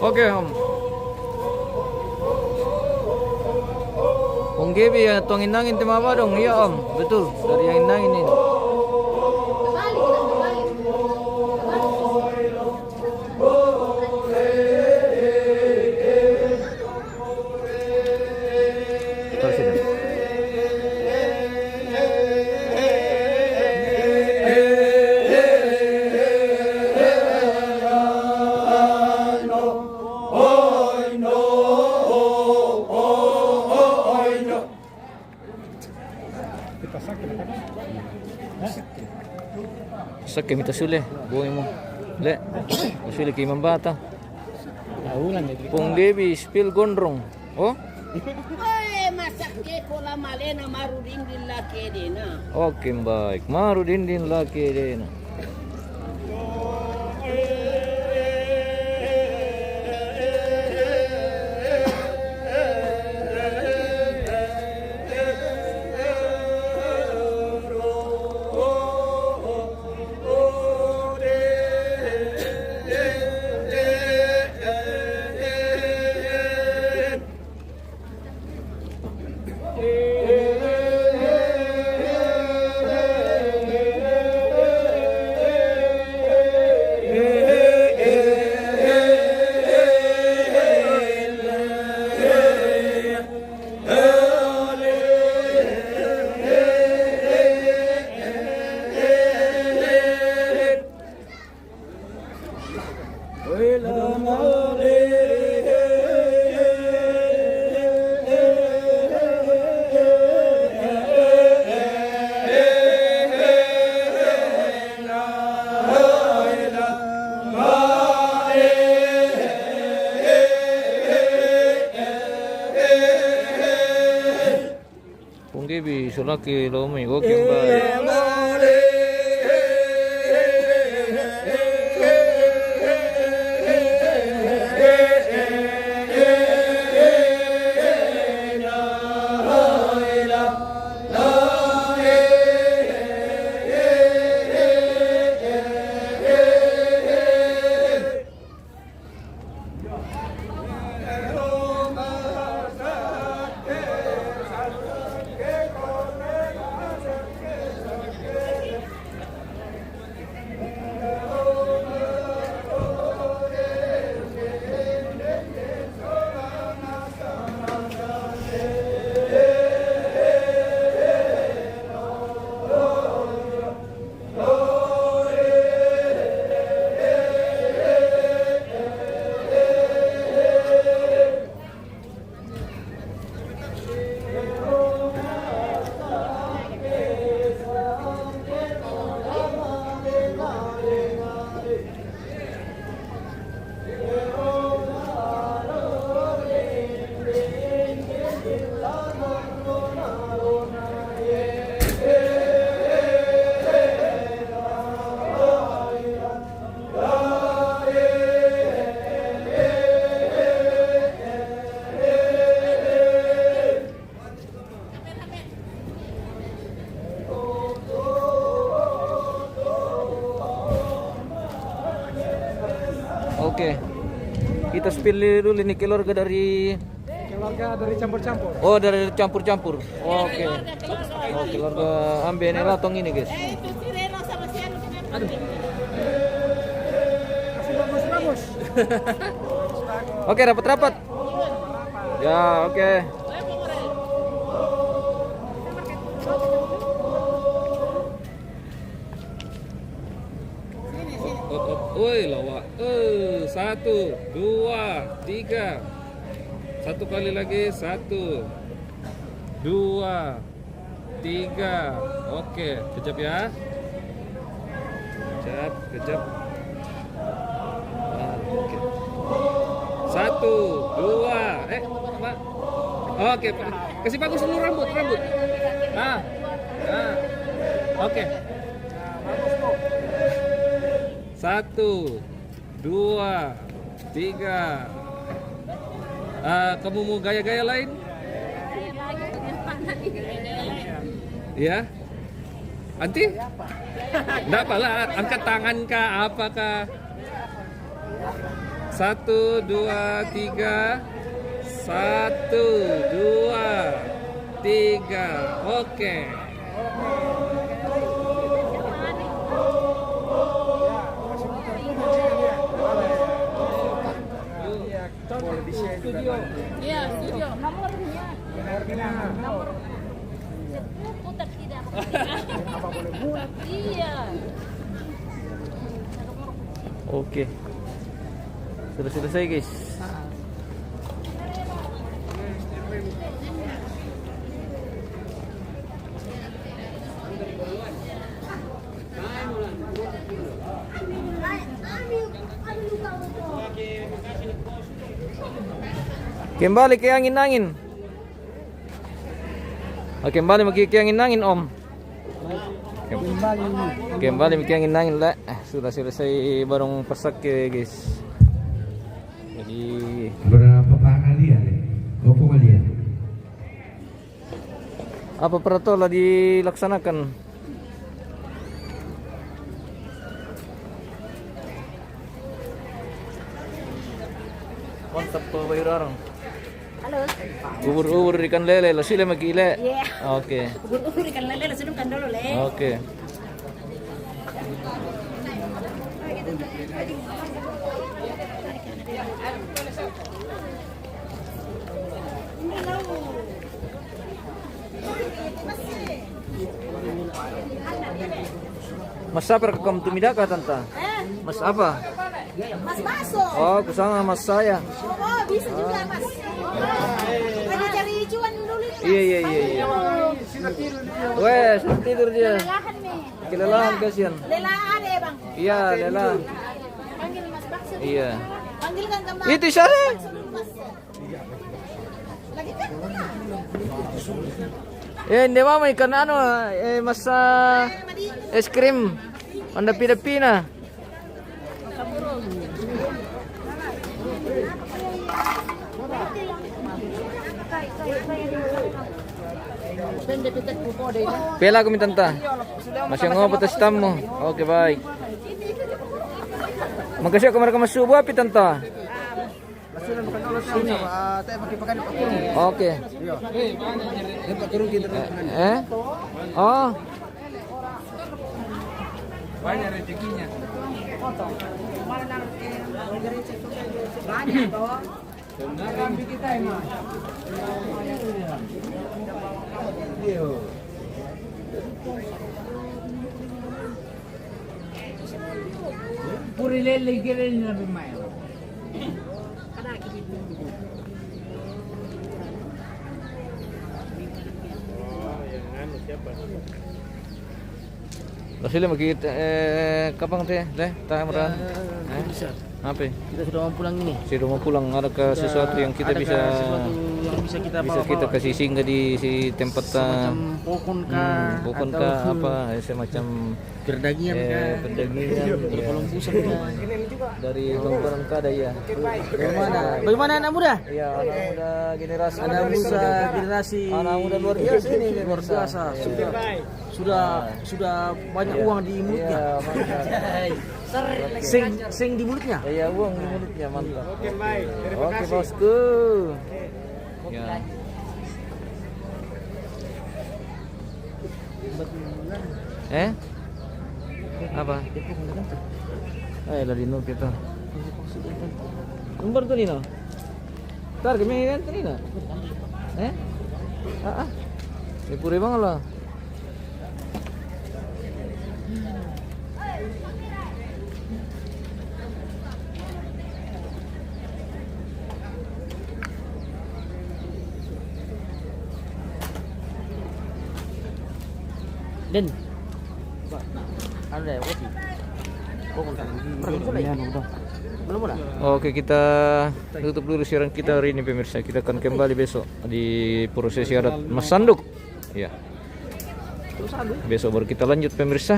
Oke, Om. Om Gibi yang tuangin nangin tema apa dong? Iya, Om. Betul, dari yang nangin ini. Terus ini. Sakit minta sule, buhay mo. Le, sule kay mambata. Pong Devi, spill gondrong. Oh? Ay, masakit ko la malena marudin din laki din na. Okay, baik. Marudin din laki din. Pong Devi, sulaki lomi, okay, baik. Oke. Kita spill dulu ini keluarga dari campur-campur. Oh, dari campur-campur. Oke. Oh, keluarga Amben Elatong ini, guys. Itu si Reno sama si Anu kenapa? Kasih bagus-bagus. Oke, rapat-rapat. Ya, oke. Woi, lawak. 1, 2, 3. Satu kali lagi. 1, 2, 3. Oke, kejap ya. Kejap. Oke. 1, 2. Pak. Oke, Pak. Kasih bagus dulu rambut. Oke. 1, 2, 3. Kamu mau gaya-gaya lain? Ya? Anti? Enggak apalah, angkat tangan kah, apakah? 1, 1, 2, 3. 1, 2, 3. Oke. Boleh di share juga. Iya, studio. Nomornya. Nomor. Putar tidak. Apa boleh buat? Iya. Oke. Sudah selesai, guys. Kembali ke angin-angin. Kembali ke angin-angin, Om. Kembali ke angin-angin lah. Sudah selesai barang pasak ya, guys. Jadi berapa pangalian? Opo kalian? apa peratola dilaksanakan? Mantap po bayar orang. Halo. Ubur-ubur ikan lele, lo sila mag-ile. Iya. Oke. Ubur-ubur ikan lele, sedungkan dulu, Le. Oke. Mas apa rekam tumida ka tanta? Mas apa? Mas Baso. Oh, kusama mas saya. Oh, bisa juga, Mas. Lagi cari cuan dulu nih, Mas. Iya. Wes, tidur dia. Kelelahan nih. Kelelahan kasihan. Lela ada ya, Bang? Iya, Lela. Panggil Mas Bakso. Iya. Panggilkan ke Mas. Itu saya. Mas. Lagi kan? Hindi mama ikan ano, mas es krim. Anda pina-pina. Pela kami tanta. Masih ngopo tas tamu. Oke, baik. Makasih ako mereka masubo api tanta. Oke. Oh. Banyak rezekinya. Banyak toh. Kami kita emang. Puri lele kira ni lebih main. Sila makita kapang teh, tayo meran. Apa? Kita sudah mau pulang ini. Sudah mau pulang, adakah sesuatu yang kita bisa yang bisa kita bisa bawa, kita kasih singgah di si tempat semacam pokon kah, bukan atau kah apa semacam perdagingan kah, perdagingan perkelompusan kah. dari Bangkalan kada ya. Bagaimana anak muda? Iya, anak muda generasi Anak muda generasi anak muda luar biasa ini, luar biasa. Sudah banyak uang di mulutnya. Iya, mantap. Sing di mulutnya. Iya, uang di mulutnya mantap. Oke, baik. Terima Oke, kasih. bosku. Ya. Apa? Lali no kita. Umbar tu Nino. Tar kami kan tu Nino. Puri bang lah. Den. Ada ya, kopi. Pokon kah? Belum ada? Oke, kita tutup dulu siaran kita hari ini pemirsa. Kita akan kembali besok di prosesi adat Mas Sanduk. Ya. Besok baru kita lanjut pemirsa.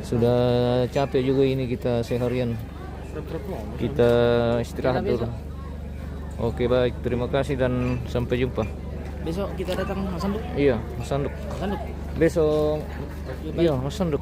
Sudah capek juga ini kita seharian. Kita istirahat dulu. Oke, baik. Terima kasih dan sampai jumpa. Besok kita datang Mas Sanduk. Iya, Mas Sanduk. Sanduk. Besok iya, Mas Sanduk.